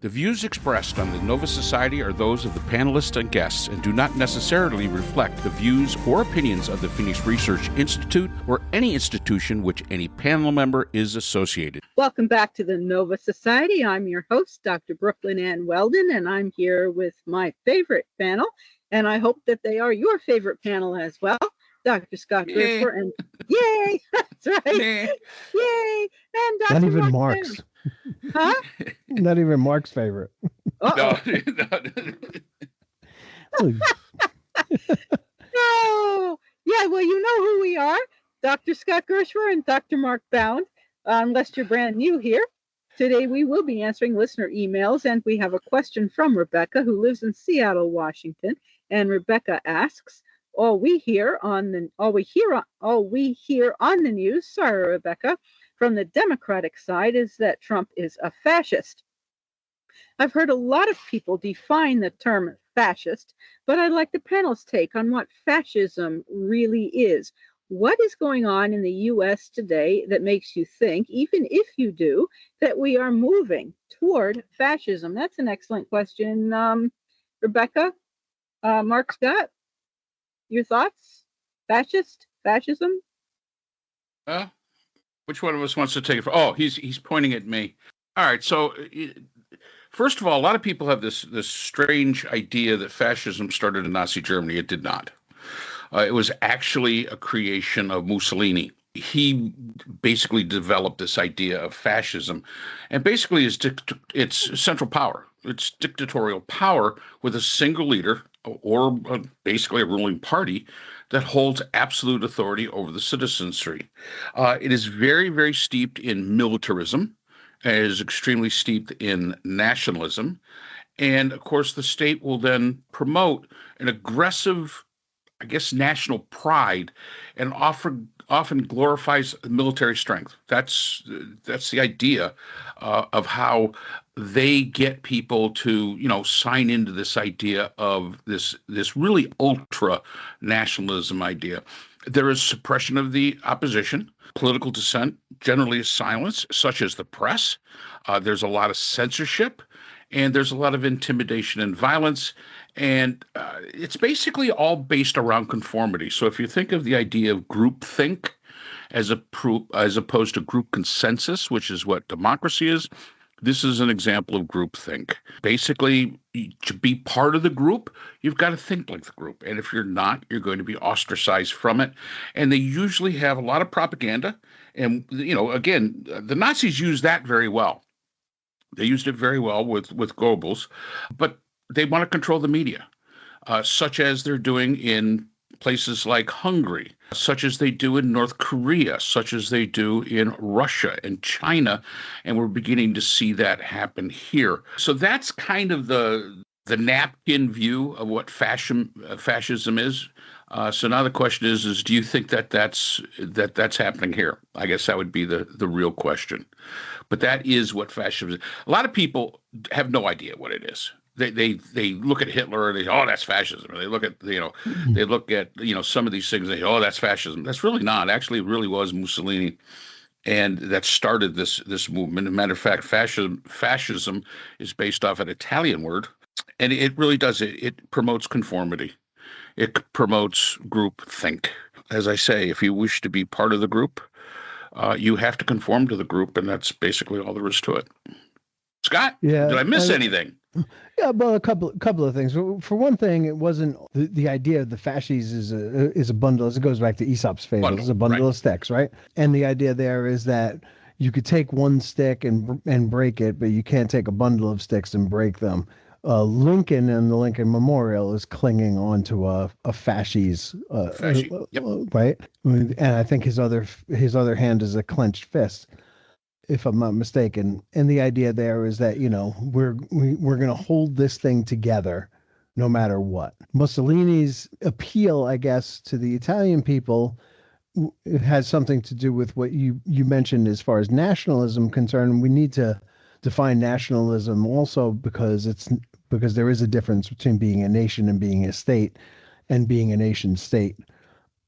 The views expressed on the Nova Society are those of the panelists and guests and do not necessarily reflect the views or opinions of the Phoenix Research Institute or any institution which any panel member is associated. Welcome back to the Nova Society. I'm your host, Dr. Brooklyn Ann Weldon, and I'm here with my favorite panel, and I hope that they are your favorite panel as well. Dr. Scott Gershwer and yay, that's right, yay, and Dr. Not even Mark's. Huh? Not even Mark's favorite. No. No. Yeah, well, you know who we are, Dr. Scott Gershwer and Dr. Mark Bound, unless you're brand new here. Today we will be answering listener emails, and we have a question from Rebecca, who lives in Seattle, Washington. And Rebecca asks, all we hear on the news, sorry, Rebecca, from the Democratic side is that Trump is a fascist. I've heard a lot of people define the term fascist, but I'd like the panel's take on what fascism really is. What is going on in the U.S. today that makes you think, even if you do, that we are moving toward fascism? That's an excellent question. Rebecca, Mark Scott, your thoughts? Fascism? Which one of us wants to take it? Oh, he's pointing at me. All right. So, first of all, a lot of people have this strange idea that fascism started in Nazi Germany. It did not. It was actually a creation of Mussolini. He basically developed this idea of fascism, and basically it's central power. It's dictatorial power with a single leader or basically a ruling party that holds absolute authority over the citizenry. It is very, very steeped in militarism. It is extremely steeped in nationalism. And, of course, the state will then promote an aggressive, I guess, national pride and often glorifies military strength. That's the idea of how they get people to, sign into this idea of this really ultra nationalism idea. There is suppression of the opposition. Political dissent generally is silenced, such as the press. There's a lot of censorship, and there's a lot of intimidation and violence. And it's basically all based around conformity. So if you think of the idea of groupthink as opposed to group consensus, which is what democracy is, this is an example of groupthink. Basically, to be part of the group, you've got to think like the group. And if you're not, you're going to be ostracized from it. And they usually have a lot of propaganda. And, again, the Nazis used that very well. They used it very well with Goebbels. But they want to control the media, such as they're doing in places like Hungary, such as they do in North Korea, such as they do in Russia and China, and we're beginning to see that happen here. So that's kind of the napkin view of what fascism is. So now the question is do you think that's happening here? I guess that would be the real question. But that is what fascism is. A lot of people have no idea what it is. They look at Hitler and they say, oh, that's fascism. And they look at some of these things and they say, oh, that's fascism. That's really not. Actually, it really was Mussolini, and that started this movement. As a matter of fact, fascism is based off an Italian word, and it really does. It promotes conformity. It promotes group think. As I say, if you wish to be part of the group, you have to conform to the group, and that's basically all there is to it. Scott, did I miss anything? Yeah, well, a couple of things. For one thing, it wasn't the idea of the fasces is a bundle. It goes back to Aesop's fables. It's a bundle of sticks, right? And the idea there is that you could take one stick and break it, but you can't take a bundle of sticks and break them. Lincoln and the Lincoln Memorial is clinging onto a fasces, Yep. Right? And I think his other hand is a clenched fist, if I'm not mistaken. And the idea there is that, we're going to hold this thing together no matter what. Mussolini's appeal, I guess, to the Italian people, it has something to do with what you mentioned as far as nationalism concerned. We need to define nationalism also because there is a difference between being a nation and being a state and being a nation state.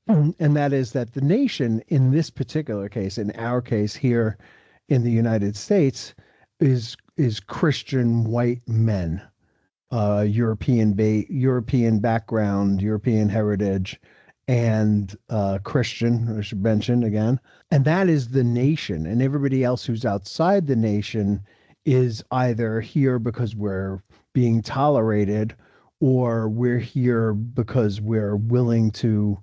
And that is that the nation in this particular case, in our case here in the United States, is is Christian white men, European background, European heritage, and Christian, I should mention again. And that is the nation. And everybody else who's outside the nation is either here because we're being tolerated, or we're here because we're willing to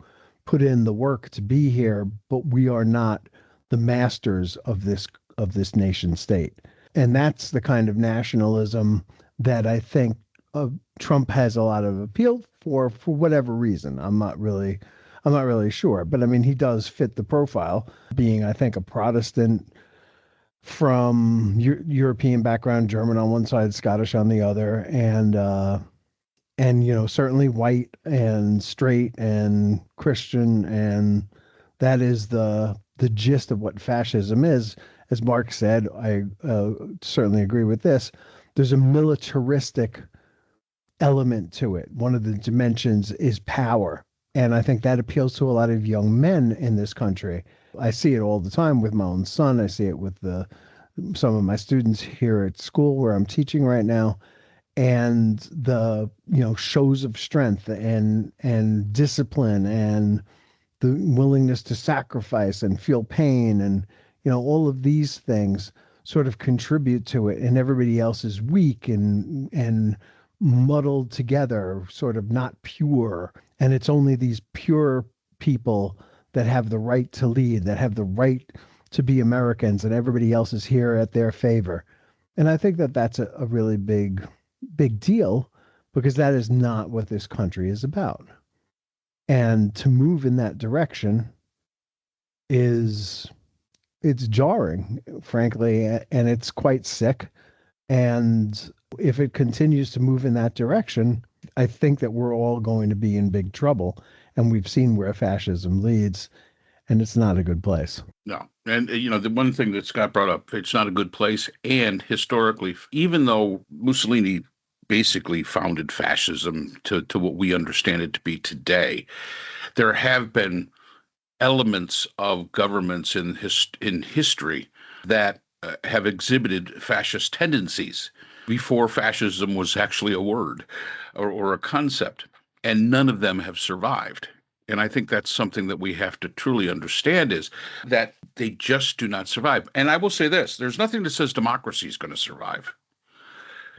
put in the work to be here, but we are not the masters of this nation state. And that's the kind of nationalism that I think Trump has a lot of appeal for whatever reason. I'm not really sure, but I mean, he does fit the profile, being, I think, a Protestant from European background, German on one side, Scottish on the other, and certainly white and straight and Christian, and that is the gist of what fascism is. As Mark said, I certainly agree with this. There's a militaristic element to it. One of the dimensions is power. And I think that appeals to a lot of young men in this country. I see it all the time with my own son. I see it with some of my students here at school where I'm teaching right now. And the shows of strength and discipline and the willingness to sacrifice and feel pain and all of these things sort of contribute to it, and everybody else is weak and muddled together, sort of not pure. And it's only these pure people that have the right to lead, that have the right to be Americans, and everybody else is here at their favor. And I think that that's a really big deal, because that is not what this country is about. And to move in that direction it's jarring, frankly, and it's quite sick. And if it continues to move in that direction, I think that we're all going to be in big trouble. And we've seen where fascism leads, and it's not a good place. No. And, the one thing that Scott brought up, it's not a good place. And historically, even though Mussolini basically founded fascism to what we understand it to be today, there have been elements of governments in history that have exhibited fascist tendencies before fascism was actually a word or a concept, and none of them have survived. And I think that's something that we have to truly understand, is that they just do not survive. And I will say this, there's nothing that says democracy is going to survive.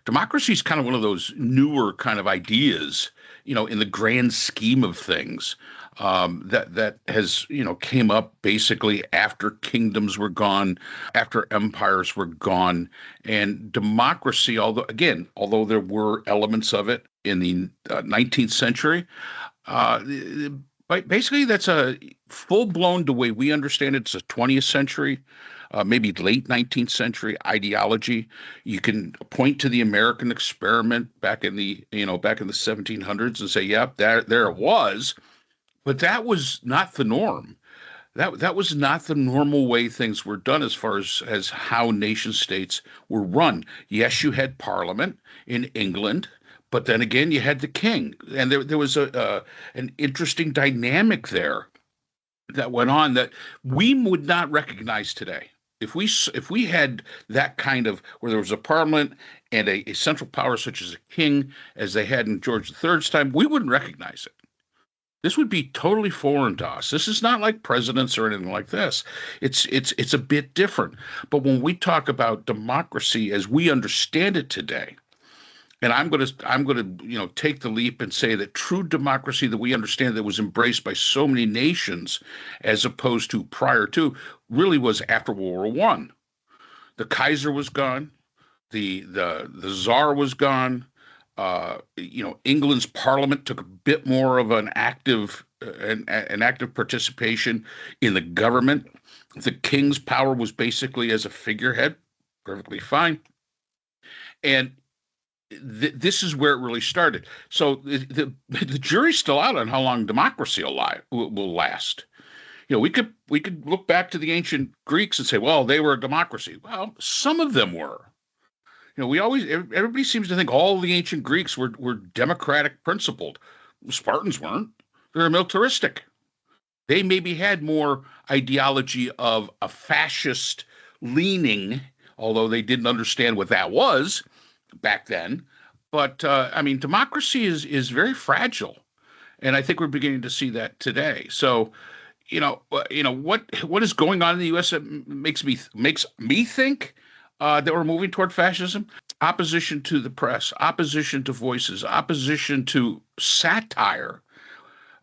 Democracy is kind of one of those newer kind of ideas, in the grand scheme of things, that has, came up basically after kingdoms were gone, after empires were gone. And democracy, although there were elements of it in the 19th century, basically that's a full-blown, the way we understand it, it's a 20th century, maybe late 19th century ideology. You can point to the American experiment back in the 1700s and say, yep, there it was. But that was not the norm. That was not the normal way things were done as far as how nation states were run. Yes, you had Parliament in England, but then again, you had the king. And there was an interesting dynamic there that went on that we would not recognize today. If we had that kind of, where there was a parliament and a central power such as a king, as they had in George III's time, we wouldn't recognize it. This would be totally foreign to us. This is not like presidents or anything like this. It's a bit different. But when we talk about democracy as we understand it today, and I'm going to take the leap and say that true democracy that we understand, that was embraced by so many nations as opposed to prior to, really was after World War I. The Kaiser was gone, the Tsar was gone. England's Parliament took a bit more of an active participation in the government. The king's power was basically as a figurehead, perfectly fine, and this is where it really started. So the jury's still out on how long democracy will last. We could look back to the ancient Greeks and say, well, they were a democracy. Well, some of them were. Everybody seems to think all the ancient Greeks were democratic principled. Spartans weren't. They're militaristic. They maybe had more ideology of a fascist leaning although they didn't understand what that was back then. But I mean, democracy is very fragile, and I think we're beginning to see that today. So, what is going on in the U.S. that makes me think that we're moving toward fascism? Opposition to the press, opposition to voices, opposition to satire.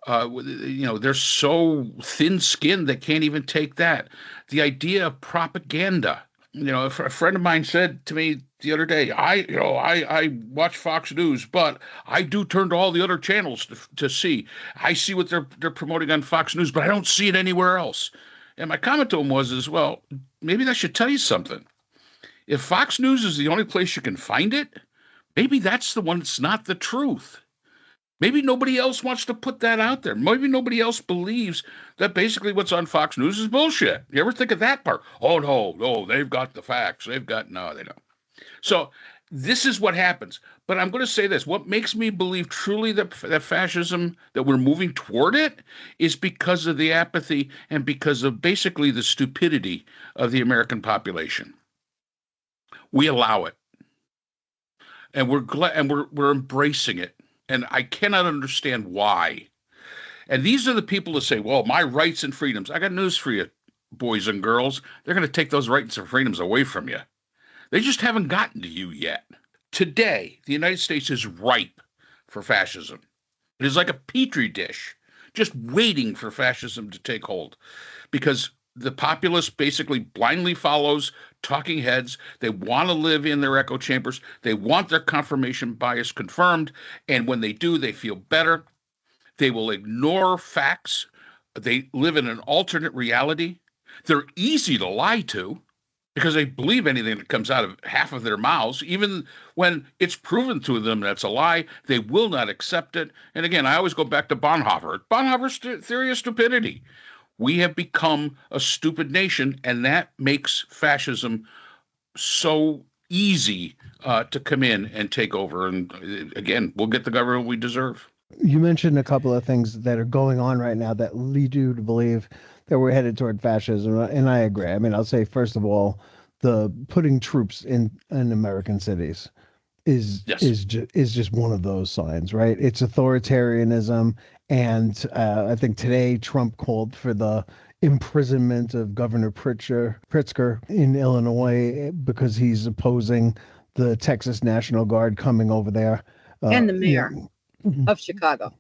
They're so thin-skinned they can't even take that. The idea of propaganda. A friend of mine said to me the other day, I watch Fox News, but I do turn to all the other channels to see. I see what they're promoting on Fox News, but I don't see it anywhere else. And my comment to him was, well, maybe that should tell you something. If Fox News is the only place you can find it, maybe that's the one that's not the truth. Maybe nobody else wants to put that out there. Maybe nobody else believes that basically what's on Fox News is bullshit. You ever think of that part? Oh, no, they've got the facts. No, they don't. So this is what happens. But I'm going to say this. What makes me believe truly that fascism, that we're moving toward it, is because of the apathy and because of basically the stupidity of the American population. We allow it. And we're glad, and we're embracing it. And I cannot understand why. And these are the people that say, well, my rights and freedoms. I got news for you, boys and girls. They're going to take those rights and freedoms away from you. They just haven't gotten to you yet. Today, the United States is ripe for fascism. It is like a petri dish, just waiting for fascism to take hold. Because the populace basically blindly follows talking heads. They want to live in their echo chambers. They want their confirmation bias confirmed. And when they do, they feel better. They will ignore facts. They live in an alternate reality. They're easy to lie to because they believe anything that comes out of half of their mouths. Even when it's proven to them that's a lie, they will not accept it. And again, I always go back to Bonhoeffer. Bonhoeffer's theory of stupidity. We have become a stupid nation, and that makes fascism so easy to come in and take over. And again, we'll get the government we deserve. You mentioned a couple of things that are going on right now that lead you to believe that we're headed toward fascism, and I agree. I mean, I'll say, first of all, the putting troops in American cities is just one of those signs, right? It's authoritarianism. And I think today Trump called for the imprisonment of Governor Pritzker in Illinois because he's opposing the Texas National Guard coming over there. And the mayor of Chicago.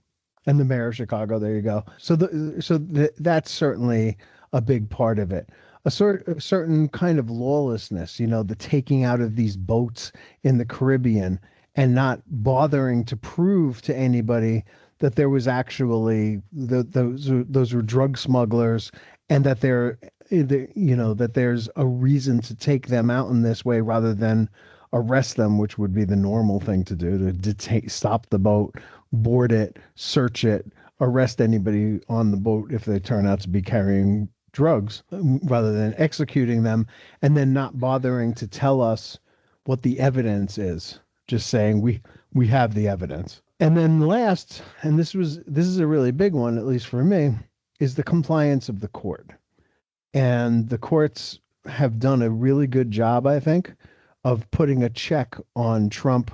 And the mayor of Chicago. There you go. So that's certainly a big part of it. A certain kind of lawlessness, the taking out of these boats in the Caribbean and not bothering to prove to anybody that there was actually those were drug smugglers, and that that there's a reason to take them out in this way rather than arrest them, which would be the normal thing to do, to stop the boat, board it, search it, arrest anybody on the boat if they turn out to be carrying drugs, rather than executing them and then not bothering to tell us what the evidence is, just saying we have the evidence. And then last, and this is a really big one, at least for me, is the compliance of the court. And the courts have done a really good job, I think, of putting a check on Trump.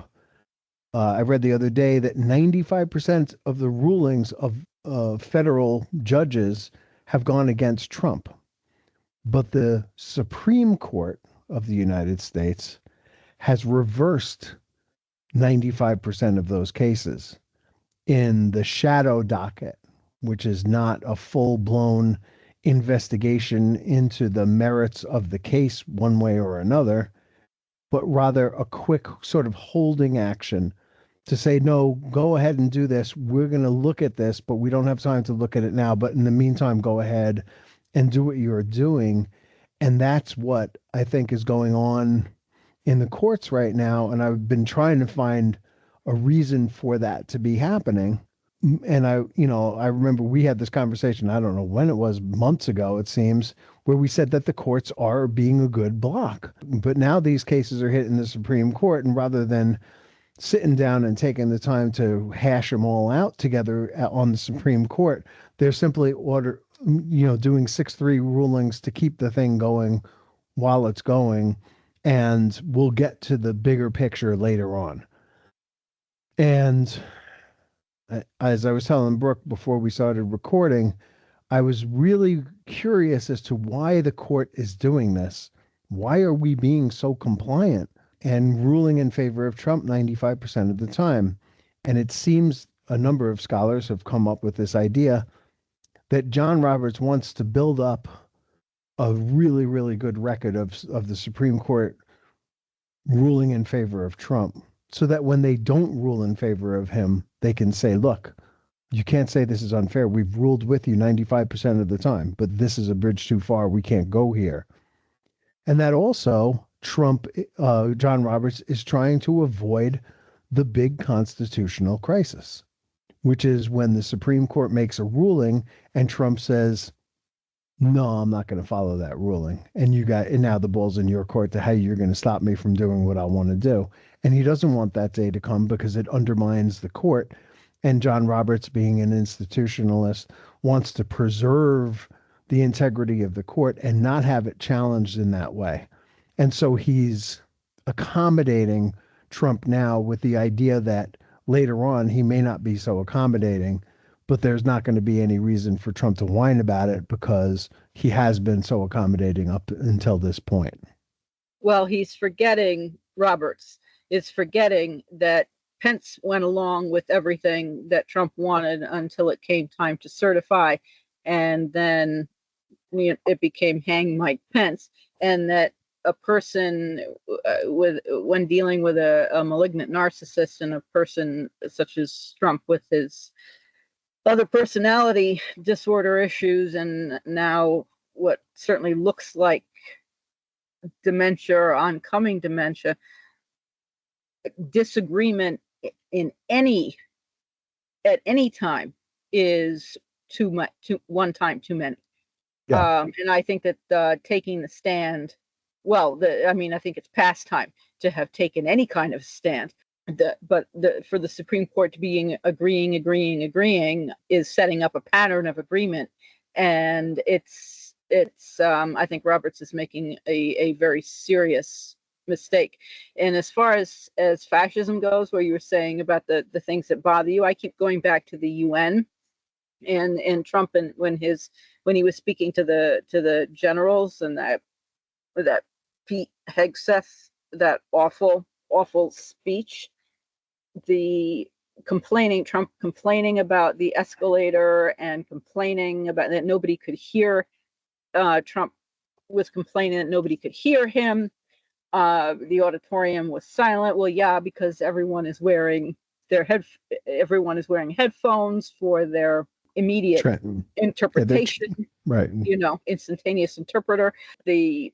I read the other day that 95% of the rulings of federal judges have gone against Trump. But the Supreme Court of the United States has reversed 95% of those cases in the shadow docket, which is not a full-blown investigation into the merits of the case one way or another, but rather a quick sort of holding action to say, no, go ahead and do this. We're going to look at this, but we don't have time to look at it now. But in the meantime, go ahead and do what you're doing. And that's what I think is going on in the courts right now. And I've been trying to find a reason for that to be happening. And I remember we had this conversation, I don't know when it was, months ago, it seems, where we said that the courts are being a good block. But now these cases are hitting the Supreme Court, and rather than sitting down and taking the time to hash them all out together on the Supreme Court, they're simply doing 6-3 rulings to keep the thing going while it's going, And we'll get to the bigger picture later on. And as I was telling Brooke before we started recording, I was really curious as to why the court is doing this. Why are we being so compliant and ruling in favor of Trump 95% of the time? And it seems a number of scholars have come up with this idea that John Roberts wants to build up a really, really good record of the Supreme Court ruling in favor of Trump, so that when they don't rule in favor of him, they can say, look, you can't say this is unfair. We've ruled with you 95% of the time, but this is a bridge too far. We can't go here. And that also John Roberts is trying to avoid the big constitutional crisis, which is when the Supreme Court makes a ruling and Trump says, no, I'm not going to follow that ruling. And now the ball's in your court to how you're going to stop me from doing what I want to do. And he doesn't want that day to come because it undermines the court. And John Roberts, being an institutionalist, wants to preserve the integrity of the court and not have it challenged in that way. And so he's accommodating Trump now with the idea that later on he may not be so accommodating, but there's not going to be any reason for Trump to whine about it because he has been so accommodating up until this point. Well, Roberts is forgetting that Pence went along with everything that Trump wanted until it came time to certify. And then it became hang Mike Pence. And that a person when dealing with a malignant narcissist and a person such as Trump with his other personality disorder issues, and now what certainly looks like dementia or oncoming dementia, disagreement at any time is too much, one time too many. Yeah. And I think that taking the stand, I think it's past time to have taken any kind of stand. But for the Supreme Court to be agreeing is setting up a pattern of agreement, and it's I think Roberts is making a very serious mistake. And as far as fascism goes, where you were saying about the things that bother you, I keep going back to the UN and Trump, and when he was speaking to the generals, and that Pete Hegseth, that awful speech, Trump complaining about the escalator and complaining about that nobody could hear. Trump was complaining that nobody could hear him. The auditorium was silent. Well, yeah, because everyone is wearing headphones for their immediate interpretation. Right. Instantaneous interpreter. The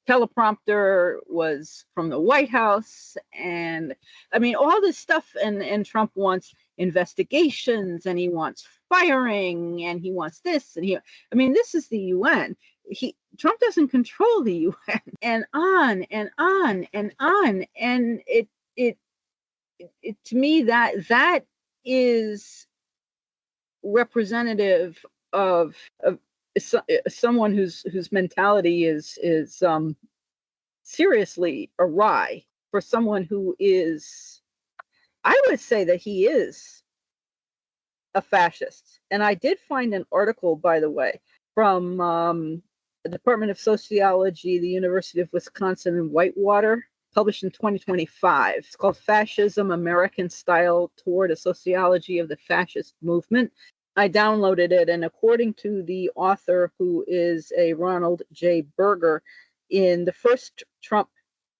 teleprompter was from the White House, and all this stuff, and Trump wants investigations, and he wants firing, and he wants this, and this is the UN. Trump doesn't control the UN, and on and on and on, and it to me that is representative of someone whose mentality is seriously awry, for someone who is, I would say that he is a fascist. And I did find an article, by the way, from the Department of Sociology, the University of Wisconsin in Whitewater, published in 2025. It's called Fascism, American Style Toward a Sociology of the Fascist Movement. I downloaded it, and according to the author, who is a Ronald J. Berger, in the first Trump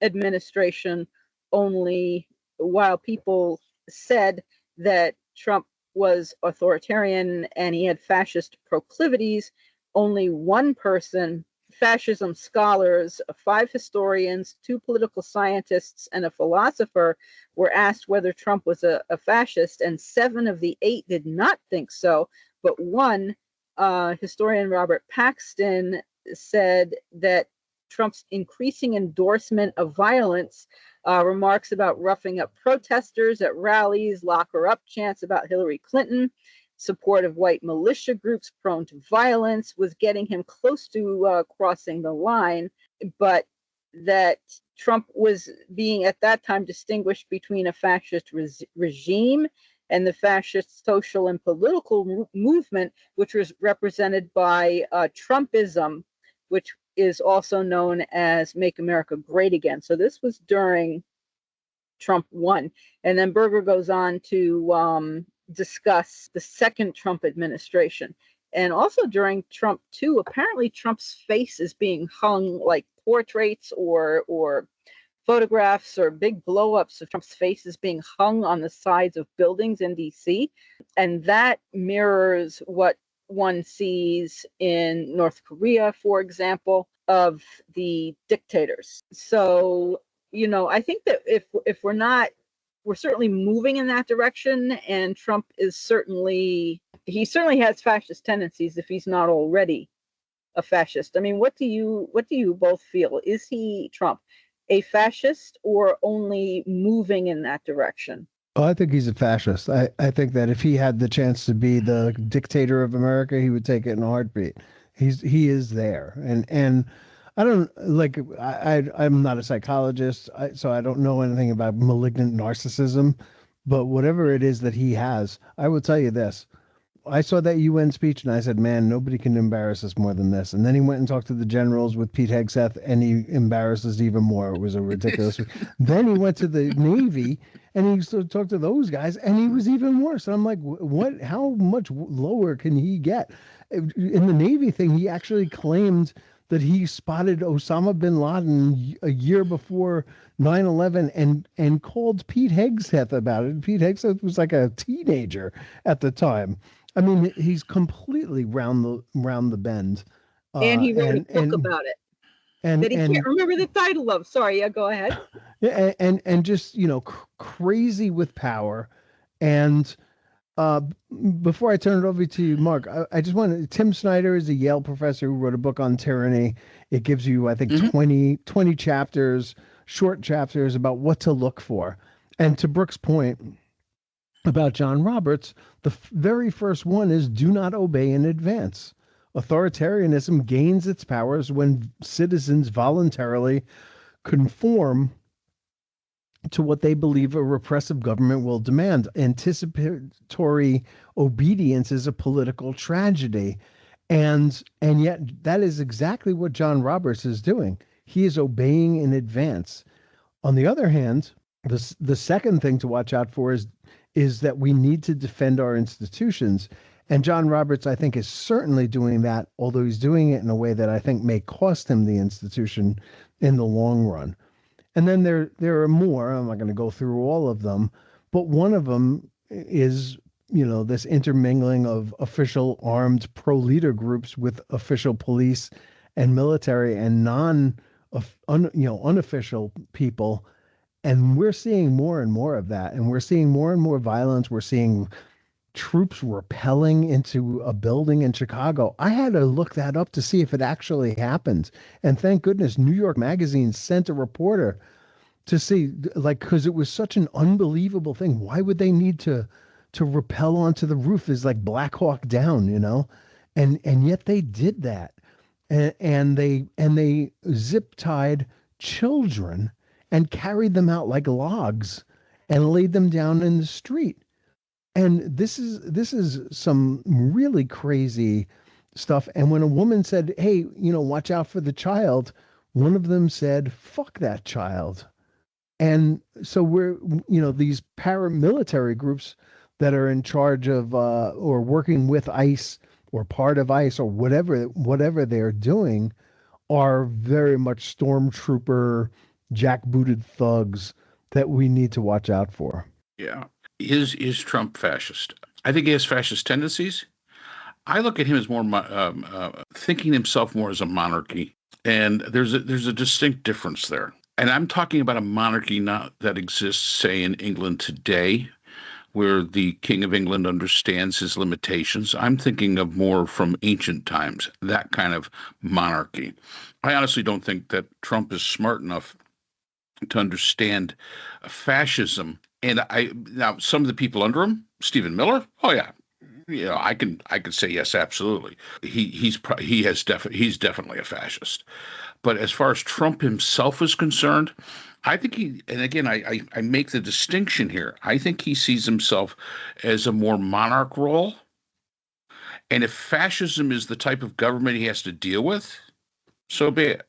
administration, only while people said that Trump was authoritarian and he had fascist proclivities, only one person, fascism scholars, 5 historians, 2 political scientists, and a philosopher, were asked whether Trump was a fascist, and 7 of the 8 did not think so. But one, historian Robert Paxton, said that Trump's increasing endorsement of violence, remarks about roughing up protesters at rallies, lock her up chants about Hillary Clinton, support of white militia groups prone to violence, was getting him close to crossing the line. But that Trump was being at that time distinguished between a fascist regime and the fascist social and political movement, which was represented by Trumpism, which is also known as Make America Great Again. So this was during Trump 1. And then Berger goes on to discuss the second Trump administration. And also during Trump 2, apparently Trump's face is being hung, like portraits or photographs or big blow-ups of Trump's face is being hung on the sides of buildings in DC. And that mirrors what one sees in North Korea, for example, of the dictators. So, I think that if we're certainly moving in that direction, and Trump is certainly has fascist tendencies if he's not already a fascist. I mean, what do you both feel? Is he, Trump, a fascist or only moving in that direction? Oh, I think he's a fascist. I think that if he had the chance to be the dictator of America, he would take it in a heartbeat. He is there, and I don't like. I'm not a psychologist, so I don't know anything about malignant narcissism. But whatever it is that he has, I will tell you this. I saw that UN speech and I said, man, nobody can embarrass us more than this. And then he went and talked to the generals with Pete Hegseth and he embarrassed us even more. It was a ridiculous. Then he went to the Navy and he talked to those guys and he was even worse. And I'm like, what, how much lower can he get? In the Navy thing, he actually claimed that he spotted Osama bin Laden a year before 9/11 and called Pete Hegseth about it. Pete Hegseth was like a teenager at the time. I mean, he's completely round the bend. And he wrote a book about it that he can't remember the title of. Sorry, yeah, go ahead. And just, crazy with power. And before I turn it over to you, Mark, I just want to, Tim Snyder is a Yale professor who wrote a book on tyranny. It gives you, I think, 20 chapters, short chapters about what to look for. And to Brooke's point about John Roberts, the very first one is do not obey in advance. Authoritarianism gains its powers when citizens voluntarily conform to what they believe a repressive government will demand. Anticipatory obedience is a political tragedy. And yet that is exactly what John Roberts is doing. He is obeying in advance. On the other hand, the second thing to watch out for is that we need to defend our institutions. And John Roberts, I think, is certainly doing that, although he's doing it in a way that I think may cost him the institution in the long run. And then there are more. I'm not going to go through all of them, but one of them is, this intermingling of official armed pro-leader groups with official police and military and unofficial people. And we're seeing more and more of that. And we're seeing more and more violence. We're seeing troops rappelling into a building in Chicago. I had to look that up to see if it actually happened. And thank goodness New York Magazine sent a reporter to see, because it was such an unbelievable thing. Why would they need to rappel onto the roof is like Black Hawk Down, and yet they did that. And they zip tied children and carried them out like logs and laid them down in the street. And this is some really crazy stuff. And when a woman said, hey, watch out for the child, one of them said, fuck that child. And so we're, these paramilitary groups that are in charge of or working with ICE or part of ICE or whatever they're doing are very much stormtrooper, jackbooted thugs that we need to watch out for. Yeah. Is Trump fascist? I think he has fascist tendencies. I look at him as more thinking himself more as a monarchy, and there's a distinct difference there. And I'm talking about a monarchy not that exists, say, in England today, where the King of England understands his limitations. I'm thinking of more from ancient times, that kind of monarchy. I honestly don't think that Trump is smart enough to understand fascism. And now some of the people under him, Stephen Miller, oh yeah, I could say yes, absolutely. He's definitely a fascist. But as far as Trump himself is concerned, I think and again, I make the distinction here. I think he sees himself as a more monarch role. And if fascism is the type of government he has to deal with, so be it.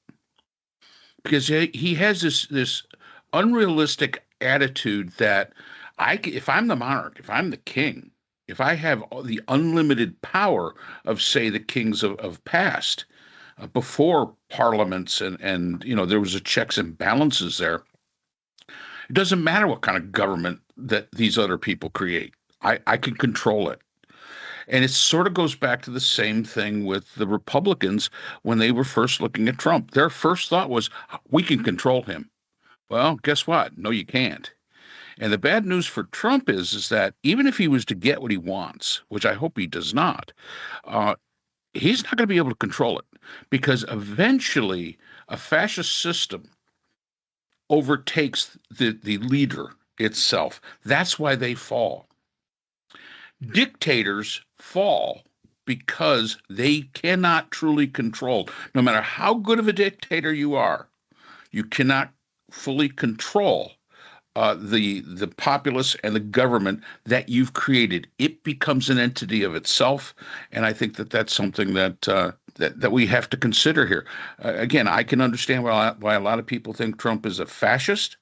Because he has this unrealistic attitude that if I'm the monarch, if I'm the king, if I have the unlimited power of, say, the kings of past, before parliaments and there was a checks and balances there, it doesn't matter what kind of government that these other people create. I can control it. And it sort of goes back to the same thing with the Republicans when they were first looking at Trump. Their first thought was, we can control him. Well, guess what? No, you can't. And the bad news for Trump is that even if he was to get what he wants, which I hope he does not, he's not going to be able to control it, because eventually a fascist system overtakes the leader itself. That's why they fall. Dictators fall because they cannot truly control. No matter how good of a dictator you are, you cannot fully control the populace and the government that you've created. It becomes an entity of itself, and I think that's something that we have to consider here. Again, I can understand why a lot of people think Trump is a fascist.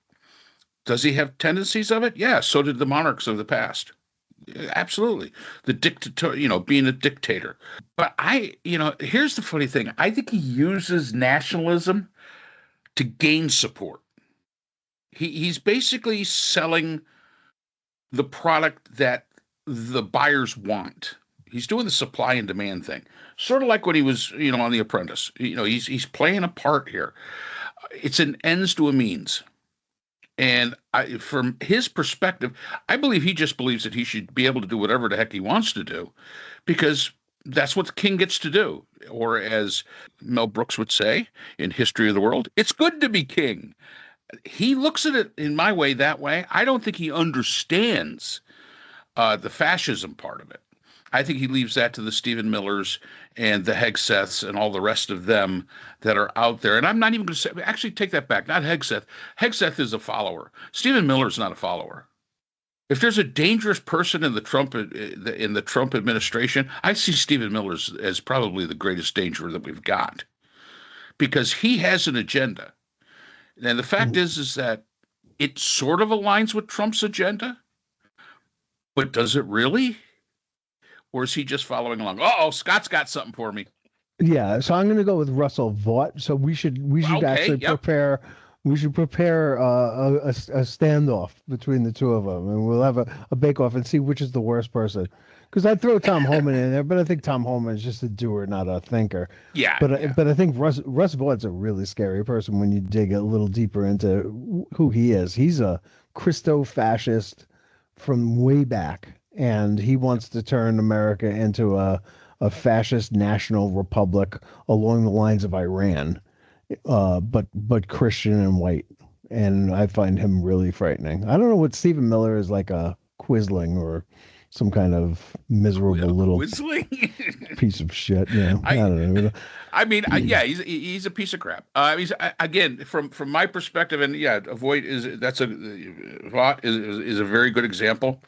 Does he have tendencies of it? Yeah, so did the monarchs of the past. Absolutely. The dictator, being a dictator. But here's the funny thing. I think he uses nationalism to gain support. He's basically selling the product that the buyers want. He's doing the supply and demand thing, sort of like when he was, on The Apprentice. He's playing a part here. It's an ends to a means. And from his perspective, I believe he just believes that he should be able to do whatever the heck he wants to do, because that's what the king gets to do. Or as Mel Brooks would say in History of the World, it's good to be king. He looks at it in my way that way. I don't think he understands the fascism part of it. I think he leaves that to the Stephen Millers and the Hegseths and all the rest of them that are out there. And I'm not even going to say, actually take that back, not Hegseth. Hegseth is a follower. Stephen Miller is not a follower. If there's a dangerous person in the Trump administration, I see Stephen Miller as probably the greatest danger that we've got, because he has an agenda. And the fact is that it sort of aligns with Trump's agenda, but does it really? Or is he just following along? Scott's got something for me. Yeah, so I'm going to go with Russell Vought. So we should actually prepare. We should prepare a standoff between the two of them, and we'll have a bake-off and see which is the worst person. Because I'd throw Tom Homan in there, but I think Tom Homan is just a doer, not a thinker. Yeah. But I think Russ Vaught's a really scary person when you dig a little deeper into who he is. He's a Christo-fascist from way back, and he wants to turn America into a fascist national republic along the lines of Iran, but Christian and white. And I find him really frightening. I don't know what Stephen Miller is, like a Quisling or some kind of miserable little piece of shit. Yeah, I don't know. I mean, he's a piece of crap. Again, from my perspective, and Voight is a very good example.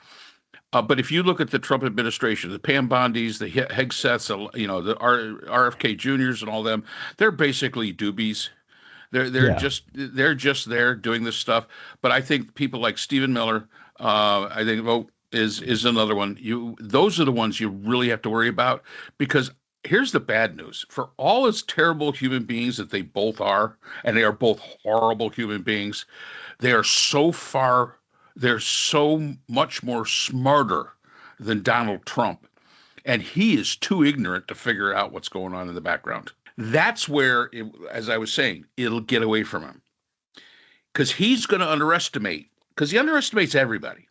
But if you look at the Trump administration, the Pam Bondis, the Hegseths, the RFK Juniors, and all them, they're basically doobies. They're just there doing this stuff. But I think people like Stephen Miller, is another one. Those are the ones you really have to worry about, because here's the bad news. For all as terrible human beings that they both are, and they are both horrible human beings, they're so much more smarter than Donald Trump. And he is too ignorant to figure out what's going on in the background. That's where, as I was saying, it'll get away from him. Because he's going to underestimate, because he underestimates everybody.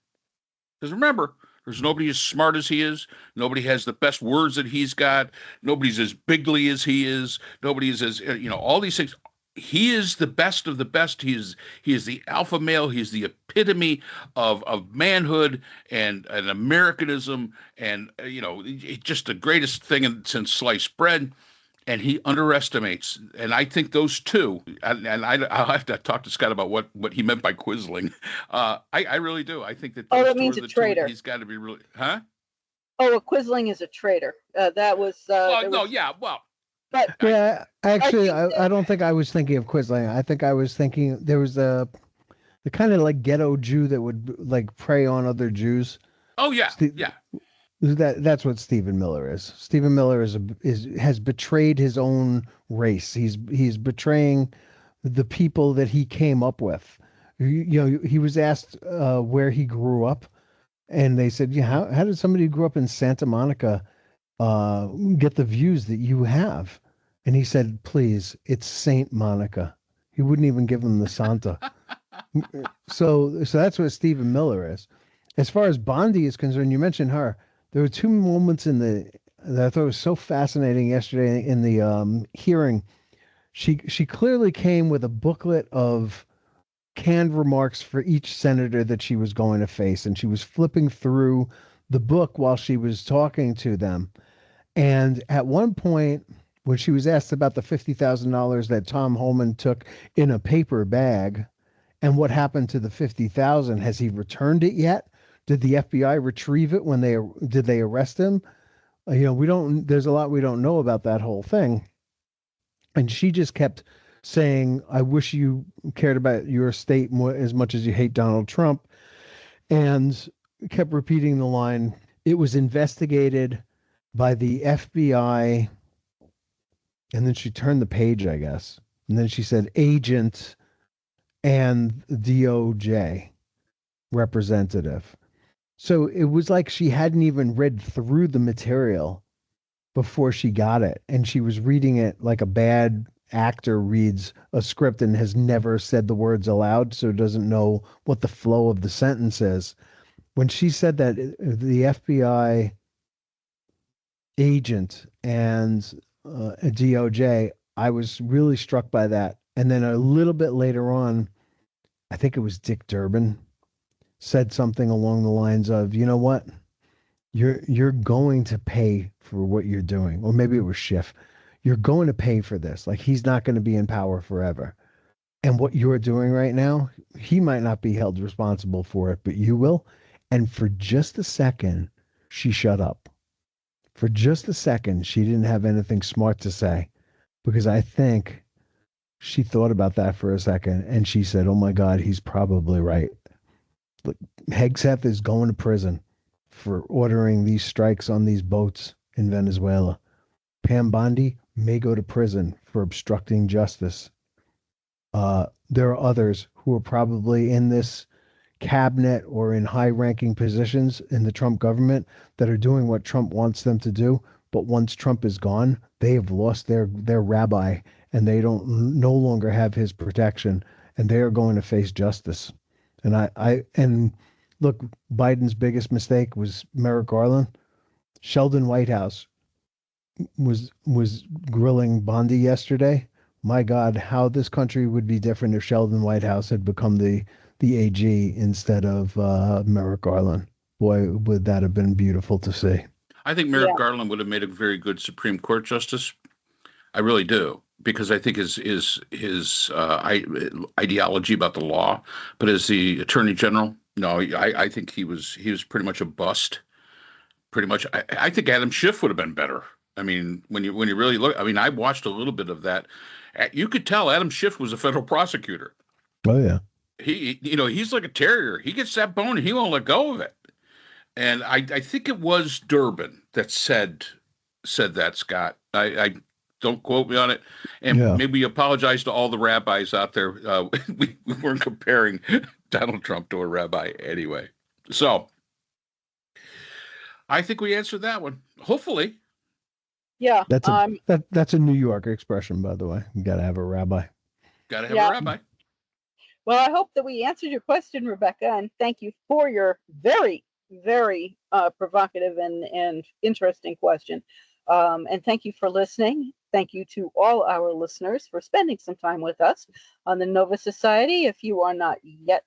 Because remember, there's nobody as smart as he is. Nobody has the best words that he's got. Nobody's as bigly as he is. Nobody is as, all these things. He is the best of the best. He is the alpha male. He is the epitome of manhood and Americanism, and just the greatest thing since sliced bread. and he underestimates. And I think those two, I'll have to talk to Scott about what he meant by quisling. I really do. I think that those that two means are a the traitor. two. He's got to be really, huh? Oh, a quisling is a traitor. That was. Well, no, yeah, well, But Yeah, actually, I think I don't think I was thinking of Quisling. I think I was thinking there was the kind of like ghetto Jew that would like prey on other Jews. oh yeah, Ste- yeah. that's what Stephen Miller is. Stephen Miller is has betrayed his own race. He's betraying the people that he came up with. You know, he was asked where he grew up, and they said, "Yeah, how did somebody who grew up in Santa Monica uh, get the views that you have?" And he said, "Please, it's Saint Monica." He wouldn't even give him the Santa. So that's what Stephen Miller is. As far as Bondi is concerned, you mentioned her. There were two moments in the that I thought was so fascinating yesterday in the hearing. She clearly came with a booklet of canned remarks for each senator that she was going to face, and she was flipping through the book while she was talking to them. And at one point, when she was asked about the $50,000 that Tom Holman took in a paper bag, and what happened to the 50,000, has he returned it yet? Did the FBI retrieve it when did they arrest him? You know, we don't. There's a lot we don't know about that whole thing. And she just kept saying, "I wish you cared about your state more as much as you hate Donald Trump," and kept repeating the line, "It was investigated by the FBI." And then she turned the page, I guess. And then she said, "Agent and DOJ representative." So it was like she hadn't even read through the material before she got it. And she was reading it like a bad actor reads a script and has never said the words aloud, so doesn't know what the flow of the sentence is. When she said that the FBI agent and a DOJ, I was really struck by that. And then a little bit later on, I think it was Dick Durbin said something along the lines of, "You know what? You're going to pay for what you're doing." Or maybe it was Schiff. "You're going to pay for this. Like, he's not going to be in power forever. And what you're doing right now, he might not be held responsible for it, but you will." And for just a second, she shut up. For just a second, she didn't have anything smart to say, because I think she thought about that for a second and she said, "Oh my God, he's probably right." Look, Hegseth is going to prison for ordering these strikes on these boats in Venezuela. Pam Bondi may go to prison for obstructing justice. There are others who are probably in this cabinet or in high ranking positions in the Trump government that are doing what Trump wants them to do. But once Trump is gone, they have lost their rabbi, and they don't no longer have his protection, and they are going to face justice. And look, Biden's biggest mistake was Merrick Garland. Sheldon Whitehouse was grilling Bondi yesterday. My God, how this country would be different if Sheldon Whitehouse had become the AG instead of Merrick Garland. Boy, would that have been beautiful to see. I think Merrick Garland would have made a very good Supreme Court justice. I really do, because I think his ideology about the law, but as the Attorney General, no, I think he was pretty much a bust. Pretty much, I think Adam Schiff would have been better. I mean, when you really look, I mean, I watched a little bit of that. You could tell Adam Schiff was a federal prosecutor. Oh yeah, he's like a terrier. He gets that bone, and he won't let go of it. And I think it was Durbin that said that, Scott. I don't quote me on it. And maybe apologize to all the rabbis out there. We weren't comparing Donald Trump to a rabbi anyway. So I think we answered that one. Hopefully. Yeah. That's a New York expression, by the way. You got to have a rabbi. Got to have a rabbi. Well, I hope that we answered your question, Rebecca, and thank you for your very, very provocative and interesting question. And thank you for listening. Thank you to all our listeners for spending some time with us on the Nova Society. If you are not yet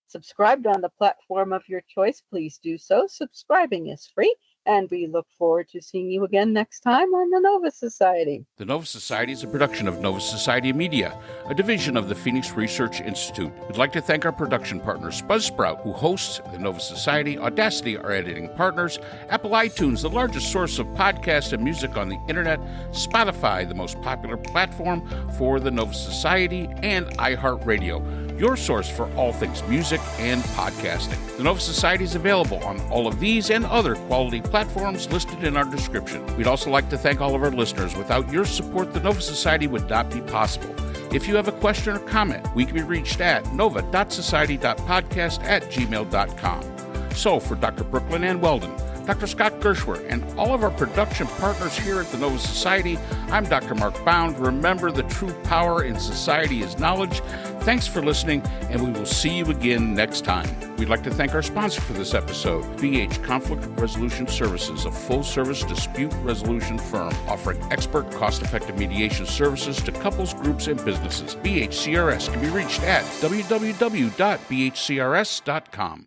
subscribed on the platform of your choice, please do so. Subscribing is free. And we look forward to seeing you again next time on the Nova Society. The Nova Society is a production of Nova Society Media, a division of the Phoenix Research Institute. We'd like to thank our production partners, Buzzsprout, who hosts the Nova Society, Audacity, our editing partners, Apple iTunes, the largest source of podcasts and music on the internet, Spotify, the most popular platform for the Nova Society, and iHeartRadio, your source for all things music and podcasting. The Nova Society is available on all of these and other quality platforms listed in our description. We'd also like to thank all of our listeners. Without your support, the Nova Society would not be possible. If you have a question or comment, we can be reached at nova.society.podcast@gmail.com. So for Dr. Brooklyn Ann Weldon, Dr. Scott Gershwer, and all of our production partners here at the Nova Society, I'm Dr. Mark Bound. Remember, the true power in society is knowledge. Thanks for listening, and we will see you again next time. We'd like to thank our sponsor for this episode, BH Conflict Resolution Services, a full-service dispute resolution firm offering expert, cost-effective mediation services to couples, groups, and businesses. BHCRS can be reached at www.bhcrs.com.